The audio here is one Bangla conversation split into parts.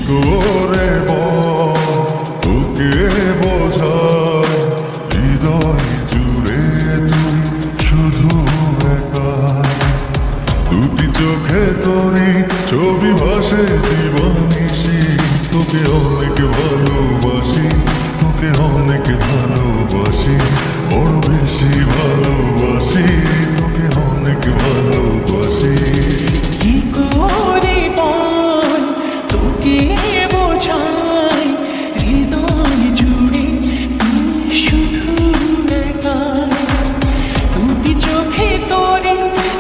করে বল তোকে বোঝায় হৃদয় জুড়ে তুই শুধু একা। দুটি চোখে তোরই ছবি ভাসে জীবনিশি, তোকে অনেক ভালোবাসি, তোকে অনেক ভালোবাসি, বড় বেশি ভালোবাসি, তোকে অনেক ভালোবাসি। কি করে বল তোকে বোঝাই হৃদয় জুড়ে তুই শুধু একা। দুটি চোখে তোরে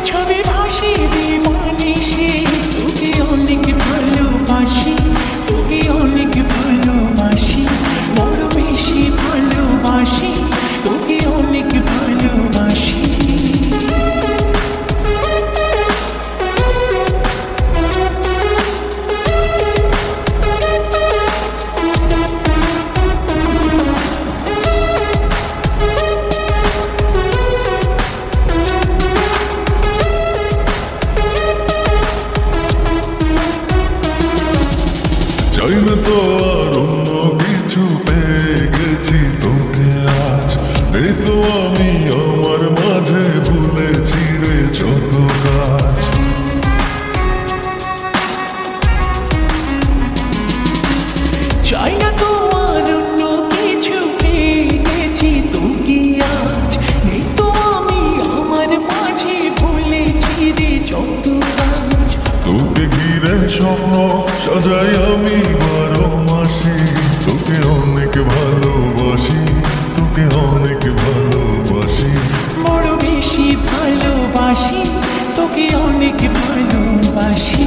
ছবি ভাসে দিবানিশি, তোকে অনেক ভালোবাসি, তোকে অনেক ভালোবাসি, বড় বেশি ভালোবাসি, তোকে অনেক ভালোবাসি। চাই না তো আর অন্য কিছু, পেয়ে গেছি তোকে আজ। এই তো আমি আমার মাঝে ভুলেছি রে যত কাজ। চাই না তো আর অন্য কিছু, পেয়ে গেছি তোকে আজ। এই তো আমি আমার মাঝে ভুলেছি রে যত কাজ। তোকে ঘিরে স্বপ্ন সাজাই আমি 12 মাসে, তোকে অনেক ভালোবাসি, তোকে অনেক ভালোবাসি, বড় বেশি ভালোবাসি, তোকে অনেক ভালোবাসি।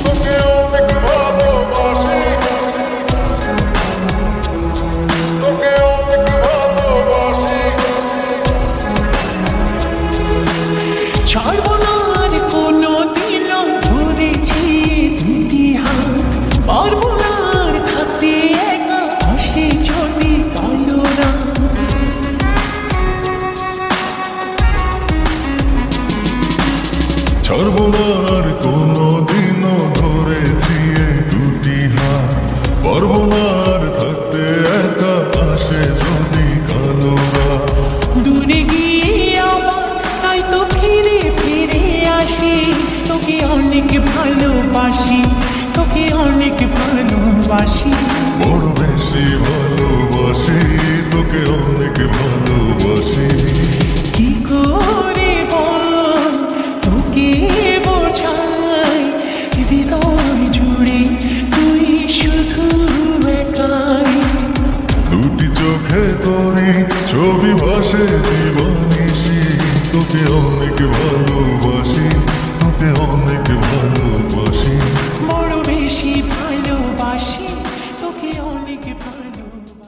তোকে অনেক ভালোবাসি, তোকে অনেক ভালোবাসি। ছাড়বো না আর কোনো দিন ধরেছি দুটি হাত, পারবো না আর থাকতে একা আসে যদি কালো রাত। ছাড়বো না আর কোনোদিনও ধরেছি এই দুটি হাত, পারবো না আর থাকতে একা আসে যদি কালো রাত। দূরে গিয়ে আবার তাই তো ফিরে ফিরে আসি, তোকে অনেক ভালোবাসি, তোকে অনেক ভালোবাসি, বড় বেশি ভালোবাসি, তোকে অনেক ভালোবাসি। কি করে বল তোকে বোঝাই হৃদয় জুড়ে তুই শুধু একাই। দুটি চোখে তোরই ছবি ভাসে জীবনিশি, তোকে অনেক ভালোবাসি, তোকে অনেক ভালোবাসি।